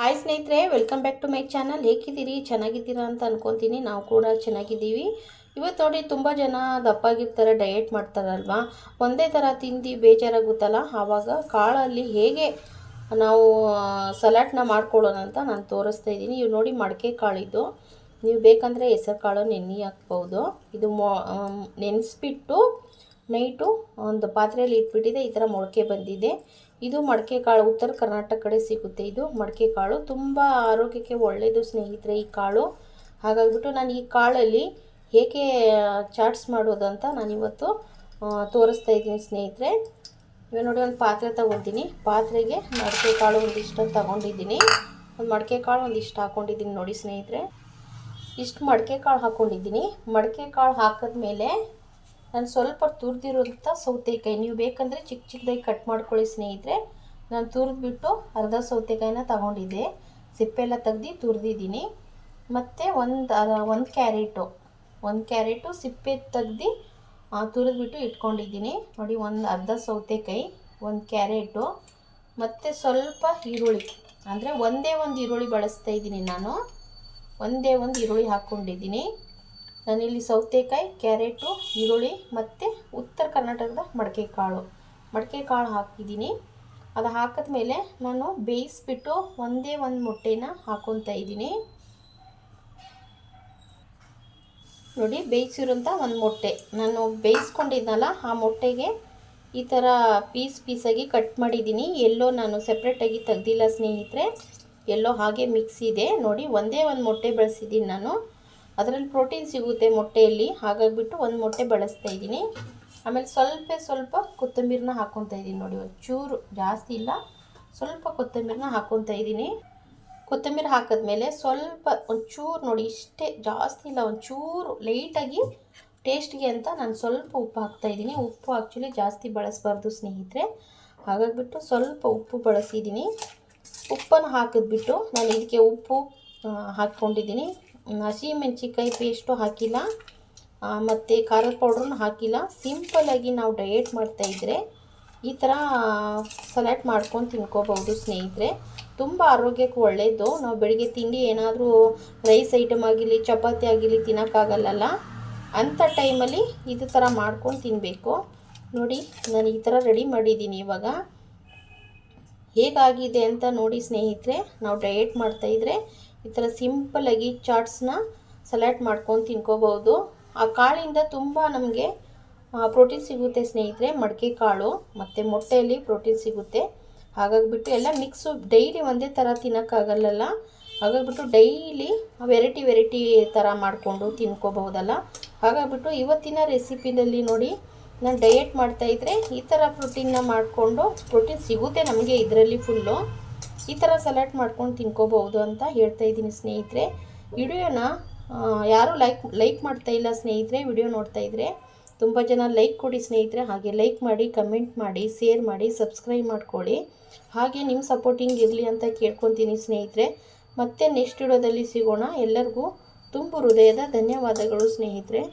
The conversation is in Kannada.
ಹಾಯ್ ಸ್ನೇಹಿತರೆ, welcome back to my channel. ಹೇಗಿದ್ದೀರಿ? ಚೆನ್ನಾಗಿದ್ದೀರಾ ಅಂತ ಅನ್ಕೊತೀನಿ. ನಾವು ಕೂಡ ಚೆನ್ನಾಗಿದ್ದೀವಿ. ಇವತ್ತು ನೋಡಿ, ತುಂಬ ಜನ ದಪ್ಪಾಗಿರ್ತಾರೆ, ಡಯಟ್ ಮಾಡ್ತಾರಲ್ವಾ. ಒಂದೇ ಥರ ತಿಂದು ಬೇಜಾರಾಗುತ್ತಲ್ಲ, ಆವಾಗ ಕಾಳಲ್ಲಿ ಹೇಗೆ ನಾವು ಸಲಾಡ್ನ ಮಾಡ್ಕೊಳ್ಳೋಣ ಅಂತ ನಾನು ತೋರಿಸ್ತಾ ಇದ್ದೀನಿ. ಇವು ನೋಡಿ, ಮಡಕೆ ಕಾಳಿದ್ದು. ನೀವು ಬೇಕಂದರೆ ಹೆಸರು ಕಾಳು ನೆನೆ ಹಾಕ್ಬೋದು. ಇದು ನೆನೆಸ್ಬಿಟ್ಟು ನೈಟು ಒಂದು ಪಾತ್ರೆಯಲ್ಲಿ ಇಟ್ಬಿಟ್ಟಿದೆ. ಈ ಥರ ಮೊಳಕೆ ಬಂದಿದೆ. ಇದು ಮಡಕೆ ಕಾಳು, ಉತ್ತರ ಕರ್ನಾಟಕ ಕಡೆ ಸಿಗುತ್ತೆ. ಇದು ಮಡಕೆ ಕಾಳು ತುಂಬ ಆರೋಗ್ಯಕ್ಕೆ ಒಳ್ಳೆಯದು ಸ್ನೇಹಿತರೆ, ಈ ಕಾಳು. ಹಾಗಾಗಿಬಿಟ್ಟು ನಾನು ಈ ಕಾಳಲ್ಲಿ ಹೇಗೆ ಚಾಟ್ಸ್ ಮಾಡೋದು ಅಂತ ನಾನಿವತ್ತು ತೋರಿಸ್ತಾ ಇದ್ದೀನಿ ಸ್ನೇಹಿತರೆ. ಇವಾಗ ನೋಡಿ, ಒಂದು ಪಾತ್ರೆ ತೊಗೊತೀನಿ. ಪಾತ್ರೆಗೆ ಮಡಕೆ ಕಾಳು ಒಂದಿಷ್ಟು ತೊಗೊಂಡಿದ್ದೀನಿ. ಒಂದು ಮಡಕೆ ಕಾಳು ಒಂದಿಷ್ಟು ಹಾಕ್ಕೊಂಡಿದ್ದೀನಿ ನೋಡಿ ಸ್ನೇಹಿತರೆ. ಇಷ್ಟು ಮಡಕೆ ಕಾಳು ಹಾಕ್ಕೊಂಡಿದ್ದೀನಿ. ಮಡಕೆ ಕಾಳು ಹಾಕಿದ್ಮೇಲೆ ನಾನು ಸ್ವಲ್ಪ ತುರಿದಿರೋಂಥ ಸೌತೆಕಾಯಿ, ನೀವು ಬೇಕಂದರೆ ಚಿಕ್ಕ ಚಿಕ್ಕದಾಗಿ ಕಟ್ ಮಾಡ್ಕೊಳ್ಳಿ ಸ್ನೇಹಿತರೆ. ನಾನು ತುರಿದ್ಬಿಟ್ಟು ಅರ್ಧ ಸೌತೆಕಾಯಿನ ತಗೊಂಡಿದ್ದೆ, ಸಿಪ್ಪೆಲ್ಲ ತೆಗ್ದು ತುರಿದಿದ್ದೀನಿ. ಮತ್ತು ಒಂದು ಕ್ಯಾರೆಟು ಸಿಪ್ಪೆ ತೆಗ್ದು ತುರಿದ್ಬಿಟ್ಟು ಇಟ್ಕೊಂಡಿದ್ದೀನಿ ನೋಡಿ. ಒಂದು ಅರ್ಧ ಸೌತೆಕಾಯಿ, ಒಂದು ಕ್ಯಾರೆಟು, ಮತ್ತು ಸ್ವಲ್ಪ ಈರುಳ್ಳಿ, ಅಂದರೆ ಒಂದೇ ಒಂದು ಈರುಳ್ಳಿ ಬಳಸ್ತಾ ಇದ್ದೀನಿ ನಾನು. ಒಂದೇ ಒಂದು ಈರುಳ್ಳಿ ಹಾಕ್ಕೊಂಡಿದ್ದೀನಿ ನಾನಿಲ್ಲಿ. ಸೌತೆಕಾಯಿ, ಕ್ಯಾರೆಟು, ಈರುಳ್ಳಿ ಮತ್ತು ಉತ್ತರ ಕರ್ನಾಟಕದ ಮಡಕೆ ಕಾಳು ಹಾಕಿದ್ದೀನಿ. ಅದು ಹಾಕಿದ್ಮೇಲೆ ನಾನು ಬೇಯಿಸ್ಬಿಟ್ಟು ಒಂದೇ ಒಂದು ಮೊಟ್ಟೆನ ಹಾಕ್ಕೊತಾ ಇದ್ದೀನಿ ನೋಡಿ. ಬೇಯಿಸಿರೋಂಥ ಒಂದು ಮೊಟ್ಟೆ ನಾನು ಬೇಯಿಸ್ಕೊಂಡಿದ್ನಲ್ಲ, ಆ ಮೊಟ್ಟೆಗೆ ಈ ಥರ ಪೀಸಾಗಿ ಕಟ್ ಮಾಡಿದ್ದೀನಿ. ಎಲ್ಲೋ ನಾನು ಸಪ್ರೇಟಾಗಿ ತೆಗ್ದಿಲ್ಲ ಸ್ನೇಹಿತರೆ, ಎಲ್ಲೋ ಹಾಗೆ ಮಿಕ್ಸ್ ಇದೆ ನೋಡಿ. ಒಂದೇ ಒಂದು ಮೊಟ್ಟೆ ಬಳಸಿದ್ದೀನಿ ನಾನು. ಅದರಲ್ಲಿ ಪ್ರೋಟೀನ್ ಸಿಗುತ್ತೆ ಮೊಟ್ಟೆಯಲ್ಲಿ, ಹಾಗಾಗಿಬಿಟ್ಟು ಒಂದು ಮೊಟ್ಟೆ ಬಳಸ್ತಾ ಇದ್ದೀನಿ. ಆಮೇಲೆ ಸ್ವಲ್ಪ ಕೊತ್ತಂಬರಿನ ಹಾಕ್ಕೊತಾ ಇದ್ದೀನಿ ನೋಡಿ. ಒಂಚೂರು, ಜಾಸ್ತಿ ಇಲ್ಲ, ಸ್ವಲ್ಪ ಕೊತ್ತಂಬರಿನ ಹಾಕ್ಕೊತಾ ಇದ್ದೀನಿ. ಕೊತ್ತಂಬರಿ ಹಾಕಿದ್ಮೇಲೆ ಸ್ವಲ್ಪ ಒಂಚೂರು ನೋಡಿ, ಇಷ್ಟೇ, ಜಾಸ್ತಿ ಇಲ್ಲ, ಒಂಚೂರು ಲೈಟಾಗಿ ಟೇಸ್ಟ್ಗೆ ಅಂತ ನಾನು ಸ್ವಲ್ಪ ಉಪ್ಪು ಹಾಕ್ತಾಯಿದ್ದೀನಿ. ಉಪ್ಪು ಆ್ಯಕ್ಚುಲಿ ಜಾಸ್ತಿ ಬಳಸಬಾರ್ದು ಸ್ನೇಹಿತರೆ, ಹಾಗಾಗಿಬಿಟ್ಟು ಸ್ವಲ್ಪ ಉಪ್ಪು ಬಳಸಿದ್ದೀನಿ. ಉಪ್ಪನ್ನು ಹಾಕಿದ್ಬಿಟ್ಟು ನಾನು ಇದಕ್ಕೆ ಉಪ್ಪು ಹಾಕ್ಕೊಂಡಿದ್ದೀನಿ. ಹಸಿಮೆಣ್ಸಿಕಾಯಿ ಪೇಸ್ಟು ಹಾಕಿಲ್ಲ, ಮತ್ತು ಖಾರದ ಪೌಡ್ರನ್ನು ಹಾಕಿಲ್ಲ. ಸಿಂಪಲ್ಲಾಗಿ ನಾವು ಡಯಟ್ ಮಾಡ್ತಾಯಿದ್ರೆ ಈ ಥರ ಸಲಾಡ್ ಮಾಡ್ಕೊಂಡು ತಿನ್ಕೋಬಹುದು ಸ್ನೇಹಿತರೆ. ತುಂಬ ಆರೋಗ್ಯಕ್ಕೆ ಒಳ್ಳೆಯದು. ನಾವು ಬೆಳಿಗ್ಗೆ ತಿಂಡಿ ಏನಾದರೂ ರೈಸ್ ಐಟಮ್ ಆಗಿರಲಿ, ಚಪಾತಿ ಆಗಿರಲಿ ತಿನ್ನೋಕ್ಕಾಗಲ್ಲ, ಅಂಥ ಟೈಮಲ್ಲಿ ಇದು ಥರ ಮಾಡ್ಕೊಂಡು ತಿನ್ನಬೇಕು ನೋಡಿ. ನಾನು ಈ ಥರ ರೆಡಿ ಮಾಡಿದ್ದೀನಿ. ಇವಾಗ ಹೇಗಾಗಿದೆ ಅಂತ ನೋಡಿ ಸ್ನೇಹಿತರೆ. ನಾವು ಡಯಟ್ ಮಾಡ್ತಾಯಿದ್ರೆ ಈ ಥರ ಸಿಂಪಲ್ಲಾಗಿ ಚಾಟ್ಸ್ನ ಸಲಾಡ್ ಮಾಡ್ಕೊಂಡು ತಿನ್ಕೋಬೋದು. ಆ ಕಾಳಿಂದ ತುಂಬ ನಮಗೆ ಪ್ರೋಟೀನ್ ಸಿಗುತ್ತೆ ಸ್ನೇಹಿತರೆ. ಮಡಕೆ ಕಾಳು ಮತ್ತು ಮೊಟ್ಟೆಯಲ್ಲಿ ಪ್ರೋಟೀನ್ ಸಿಗುತ್ತೆ. ಹಾಗಾಗಿಬಿಟ್ಟು ಎಲ್ಲ ಮಿಕ್ಸು ಡೈಲಿ ಒಂದೇ ಥರ ತಿನ್ನೋಕ್ಕಾಗಲ್ಲ, ಹಾಗಾಗಿಬಿಟ್ಟು ಡೈಲಿ ವೆರೈಟಿ ಥರ ಮಾಡಿಕೊಂಡು ತಿನ್ಕೋಬಹುದಲ್ಲ. ಹಾಗಾಗಿಬಿಟ್ಟು ಇವತ್ತಿನ ರೆಸಿಪಿನಲ್ಲಿ ನೋಡಿ, ನಾನು ಡಯಟ್ ಮಾಡ್ತಾಯಿದ್ರೆ ಈ ಥರ ಪ್ರೋಟೀನ್ನ ಮಾಡಿಕೊಂಡು, ಪ್ರೋಟೀನ್ ಸಿಗುತ್ತೆ ನಮಗೆ ಇದರಲ್ಲಿ ಫುಲ್ಲು, ಈ ಥರ ಸಲಾಡ್ ಮಾಡ್ಕೊಂಡು ತಿನ್ಕೋಬಹುದು ಅಂತ ಹೇಳ್ತಾ ಇದ್ದೀನಿ ಸ್ನೇಹಿತರೆ. ವಿಡಿಯೋನ ಯಾರೂ ಲೈಕ್ ಮಾಡ್ತಾ ಇಲ್ಲ ಸ್ನೇಹಿತರೆ. ವಿಡಿಯೋ ನೋಡ್ತಾ ಇದ್ದರೆ ತುಂಬ ಜನ ಲೈಕ್ ಕೊಡಿ ಸ್ನೇಹಿತರೆ. ಹಾಗೆ ಲೈಕ್ ಮಾಡಿ, ಕಮೆಂಟ್ ಮಾಡಿ, ಶೇರ್ ಮಾಡಿ, ಸಬ್ಸ್ಕ್ರೈಬ್ ಮಾಡ್ಕೊಳ್ಳಿ. ಹಾಗೆ ನಿಮ್ಮ ಸಪೋರ್ಟಿಂಗ್ ಇರಲಿ ಅಂತ ಕೇಳ್ಕೊತೀನಿ ಸ್ನೇಹಿತರೆ. ಮತ್ತೆ ನೆಕ್ಸ್ಟ್ ವಿಡಿಯೋದಲ್ಲಿ ಸಿಗೋಣ. ಎಲ್ಲರಿಗೂ ತುಂಬ ಹೃದಯದ ಧನ್ಯವಾದಗಳು ಸ್ನೇಹಿತರೆ.